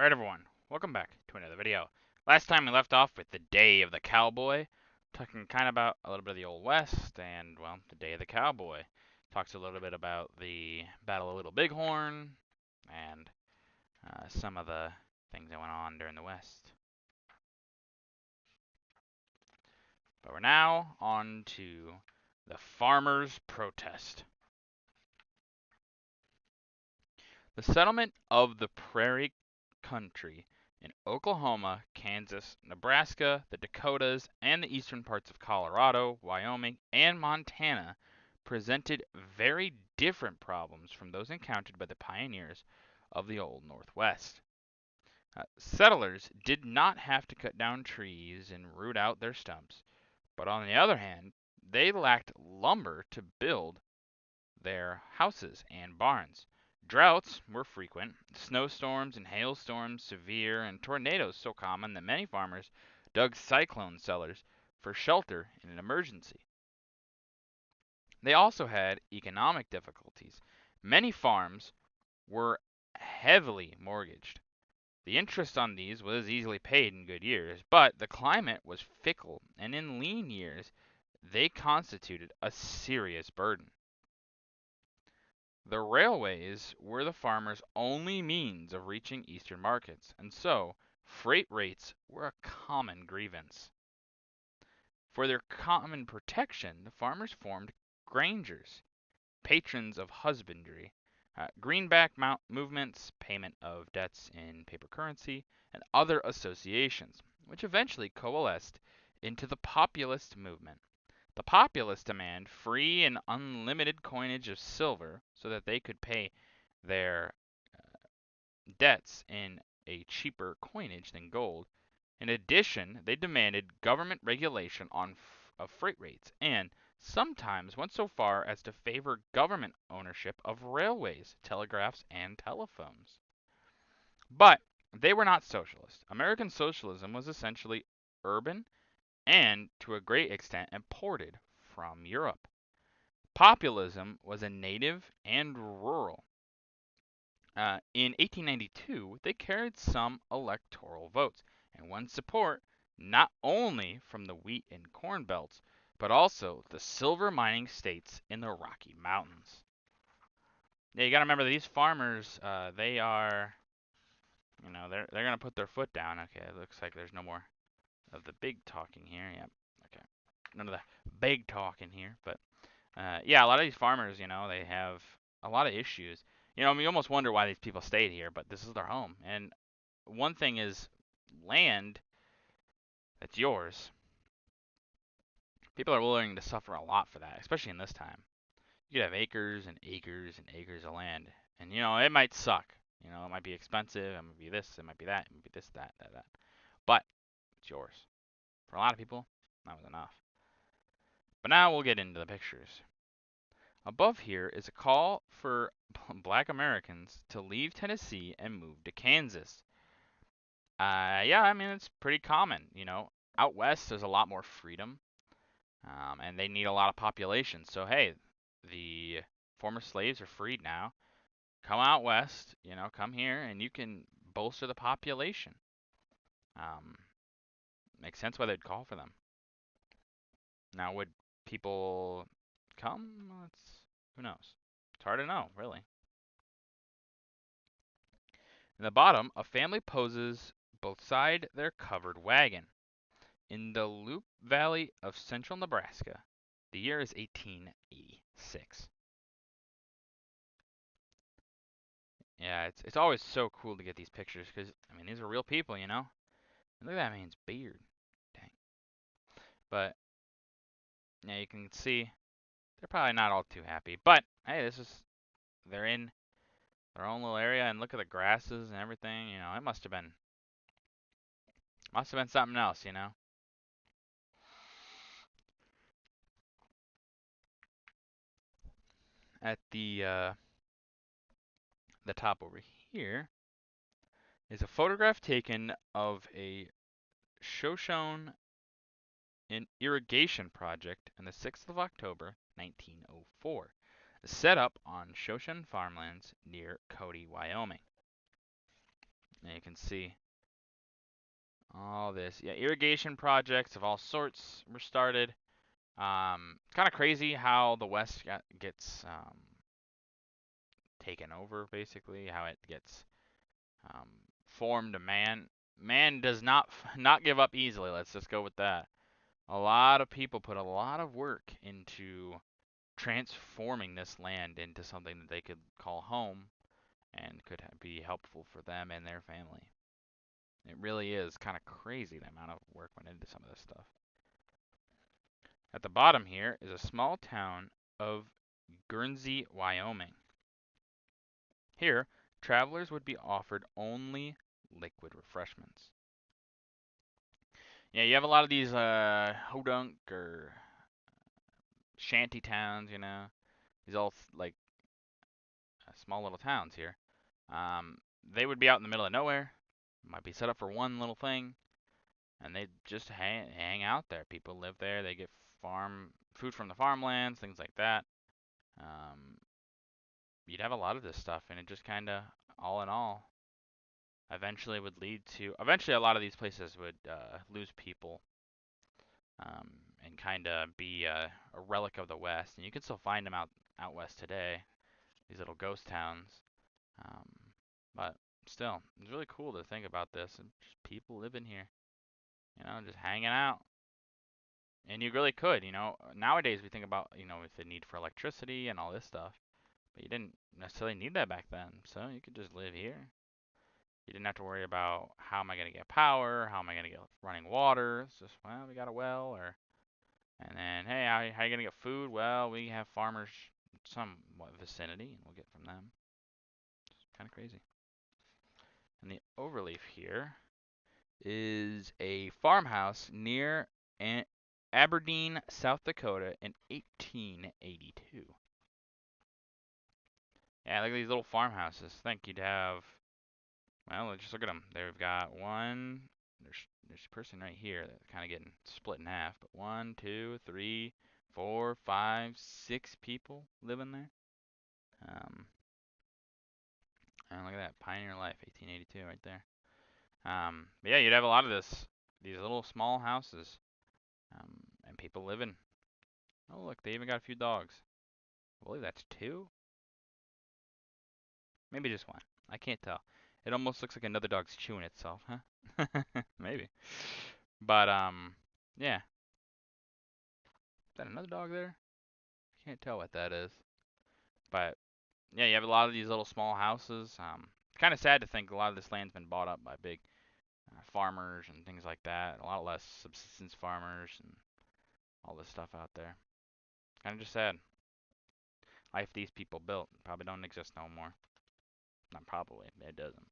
Alright everyone, welcome back to another video. Last time we left off with the Day of the Cowboy, talking kind of about a little bit of the Old West and, well, the Day of the Cowboy. Talks a little bit about the Battle of Little Bighorn and some of the things that went on during the West. But we're now on to the Farmers' Protest. The settlement of the Prairie Country in Oklahoma, Kansas, Nebraska, the Dakotas, and the eastern parts of Colorado, Wyoming, and Montana presented very different problems from those encountered by the pioneers of the Old Northwest. Settlers did not have to cut down trees and root out their stumps, but on the other hand, they lacked lumber to build their houses and barns. Droughts were frequent, snowstorms and hailstorms severe, and tornadoes so common that many farmers dug cyclone cellars for shelter in an emergency. They also had economic difficulties. Many farms were heavily mortgaged. The interest on these was easily paid in good years, but the climate was fickle, and in lean years they constituted a serious burden. The railways were the farmers' only means of reaching eastern markets, and so freight rates were a common grievance. For their common protection, the farmers formed grangers, patrons of husbandry, greenback movements, payment of debts in paper currency, and other associations, which eventually coalesced into the populist movement. The populists demand free and unlimited coinage of silver so that they could pay their debts in a cheaper coinage than gold. In addition, they demanded government regulation of freight rates and sometimes went so far as to favor government ownership of railways, telegraphs, and telephones. But they were not socialist. American socialism was essentially urban and, to a great extent, imported from Europe. Populism was a native and rural. In 1892, they carried some electoral votes and won support not only from the wheat and corn belts, but also the silver mining states in the Rocky Mountains. Yeah, you got to remember these farmers. They are, they're gonna put their foot down. Okay, it looks like there's no more of the big talking here. Yep. Okay. None of the big talking here, but yeah, a lot of these farmers, they have a lot of issues. You almost wonder why these people stayed here, but this is their home. And one thing is land that's yours. People are willing to suffer a lot for that, especially in this time. You could have acres and acres and acres of land, and it might suck. It might be expensive. It might be this. It might be that. It might be this, that, that. But it's yours. For a lot of people, that was enough. But now we'll get into the pictures. Above here is a call for black Americans to leave Tennessee and move to Kansas. Yeah, I mean, it's pretty common. Out west there's a lot more freedom, and they need a lot of population. So, hey, the former slaves are freed now. Come out west, come here, and you can bolster the population. Makes sense why they'd call for them. Now, would people come? Who knows? It's hard to know, really. In the bottom, a family poses beside their covered wagon. In the Loup Valley of central Nebraska, the year is 1886. Yeah, it's always so cool to get these pictures because, I mean, these are real people, And look at that man's beard. Dang. But, yeah, you can see they're probably not all too happy. But, hey, they're in their own little area, and look at the grasses and everything. It must have been something else, At the top over here is a photograph taken of a Shoshone irrigation project on the 6th of October, 1904, set up on Shoshone farmlands near Cody, Wyoming. And you can see all this. Yeah, irrigation projects of all sorts were started. Kind of crazy how the West gets taken over, basically, how it gets um, formed. Man does not give up easily. Let's just go with that. A lot of people put a lot of work into transforming this land into something that they could call home and could be helpful for them and their family. It really is kind of crazy the amount of work went into some of this stuff. At the bottom here is a small town of Guernsey, Wyoming. Here, travelers would be offered only liquid refreshments. Yeah, you have a lot of these hodunk or shanty towns, you know. These all like small little towns here. Um, they would be out in the middle of nowhere. Might be set up for one little thing, and they just hang out there. People live there. They get farm food from the farmlands, things like that. Um, you'd have a lot of this stuff, and it just kind of, all in all, eventually would lead to. Eventually, a lot of these places would lose people, um, and kind of be a relic of the West. And you can still find them out west today. These little ghost towns. Um, but still, it's really cool to think about this and just people living here, just hanging out. And you really could, nowadays we think about, with the need for electricity and all this stuff, but you didn't necessarily need that back then. So you could just live here. You didn't have to worry about how am I going to get power, how am I going to get running water. It's just, well, we got a well, and then, hey, how are you going to get food? Well, we have farmers somewhat vicinity, and we'll get from them. It's kind of crazy. And the overleaf here is a farmhouse near Aberdeen, South Dakota in 1882. Yeah, look at these little farmhouses. Think you'd have, well, just look at them. They've got one, there's a person right here that's kind of getting split in half, but 1, 2, 3, 4, 5, 6 people living there. And look at that, Pioneer Life, 1882 right there. But yeah, you'd have a lot of these little small houses, and people living. Oh, look, they even got a few dogs. I believe that's 2? Maybe just 1. I can't tell. It almost looks like another dog's chewing itself, huh? Maybe. But, yeah. Is that another dog there? Can't tell what that is. But, yeah, you have a lot of these little small houses. It's kind of sad to think a lot of this land's been bought up by big farmers and things like that. A lot less subsistence farmers and all this stuff out there. Kind of just sad. Life these people built probably don't exist no more. Not probably, it doesn't.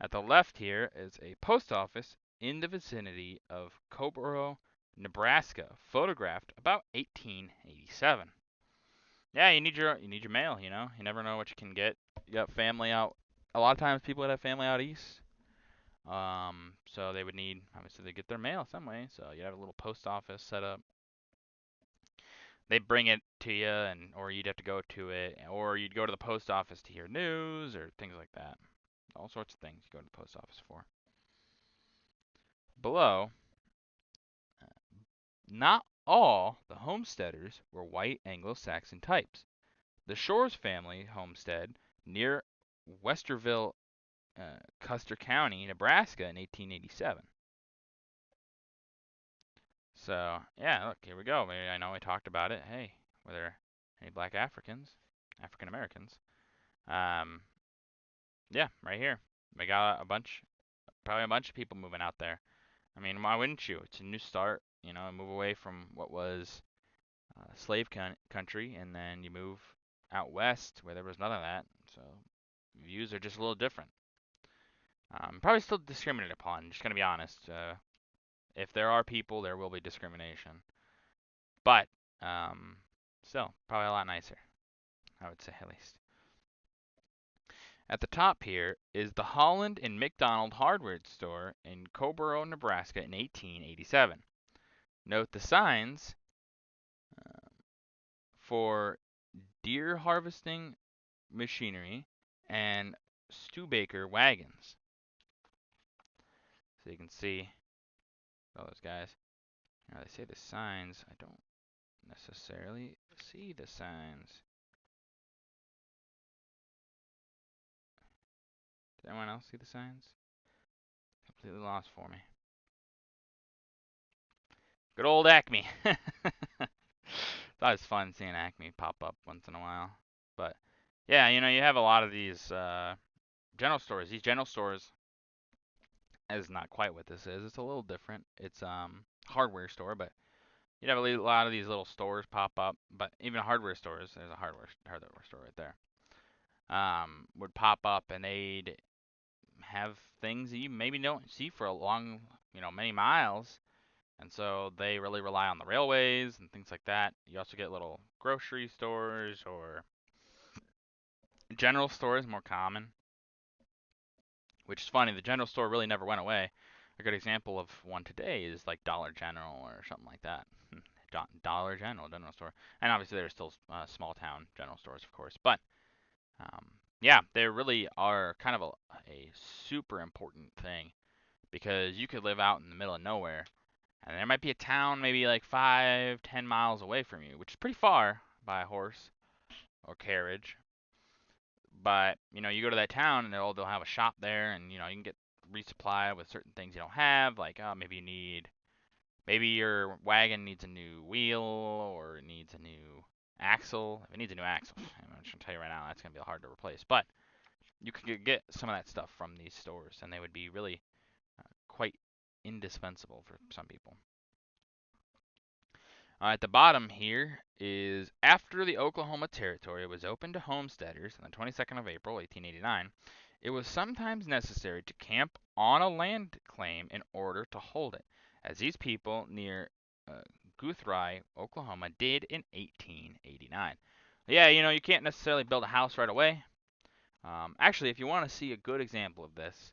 At the left here is a post office in the vicinity of Coboro, Nebraska, photographed about 1887. Yeah, you need your mail, You never know what you can get. You got family out. A lot of times people would have family out east. So they would need, obviously, they get their mail some way. So you have a little post office set up. They bring it to you, or you'd have to go to it, or you'd go to the post office to hear news or things like that. All sorts of things you go to the post office for. Below, not all the homesteaders were white Anglo-Saxon types. The Shores family homestead near Westerville, Custer County, Nebraska in 1887. So, yeah, look, here we go. Maybe I know I talked about it. Hey, were there any black African Americans? Yeah, right here. We got probably a bunch of people moving out there. I mean, why wouldn't you? It's a new start, move away from what was slave country, and then you move out west where there was none of that. So views are just a little different. Probably still discriminated upon. Just gonna be honest. If there are people, there will be discrimination. But still, probably a lot nicer. I would say at least. At the top here is the Holland and McDonald hardware store in Coboro, Nebraska in 1887. Note the signs for deer harvesting machinery and Studebaker wagons. So you can see all those guys. Now they say the signs. I don't necessarily see the signs. Did anyone else see the signs? Completely lost for me. Good old Acme. It's always fun seeing Acme pop up once in a while. But yeah, you know, you have a lot of these general stores. These general stores is not quite what this is. It's a little different. It's hardware store, but you'd have a lot of these little stores pop up. But even hardware stores, there's a hardware store right there. Would pop up and they'd have things that you maybe don't see for a long, many miles. And so they really rely on the railways and things like that. You also get little grocery stores or general stores, more common. Which is funny, the general store really never went away. A good example of one today is like Dollar General or something like that. Dollar General store. And obviously there's still small town general stores, of course. But yeah, they really are kind of a super important thing because you could live out in the middle of nowhere and there might be a town maybe like 5-10 miles away from you, which is pretty far by horse or carriage. But you go to that town and they'll have a shop there, and you can get resupplied with certain things you don't have. Like maybe your wagon needs a new wheel or it needs a new axle. If it needs a new axle, I'm just gonna tell you right now that's gonna be hard to replace. But you could get some of that stuff from these stores, and they would be really quite indispensable for some people. At the bottom here is after the Oklahoma Territory was opened to homesteaders on the 22nd of April, 1889, it was sometimes necessary to camp on a land claim in order to hold it, as these people near Guthrie, Oklahoma, did in 1889. Yeah, you can't necessarily build a house right away. Actually, if you want to see a good example of this,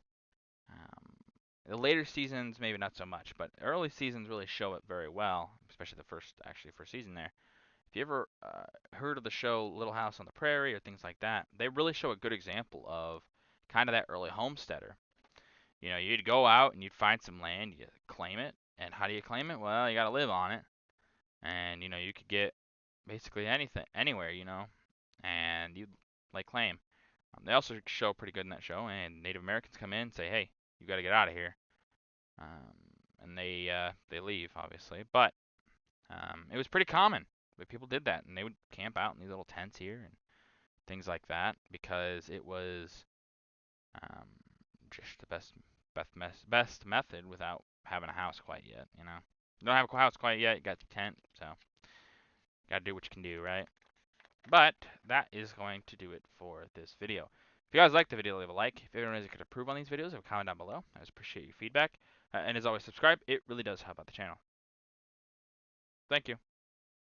the later seasons maybe not so much, but early seasons really show it very well, especially the first season there. If you ever heard of the show Little House on the Prairie or things like that, they really show a good example of kind of that early homesteader. You'd go out and you'd find some land, you claim it, and how do you claim it? Well, you got to live on it, and you could get basically anything, anywhere, and you'd claim. They also show pretty good in that show, and Native Americans come in and say, "Hey, you got to get out of here," and they leave, obviously. But it was pretty common that people did that, and they would camp out in these little tents here and things like that because it was just the best method without having a house quite yet. You don't have a house quite yet, you got the tent, so gotta do what you can do, right? But that is going to do it for this video. If you guys liked the video, leave a like. If anyone could improve on these videos, leave a comment down below. I just appreciate your feedback. And as always, subscribe. It really does help out the channel. Thank you.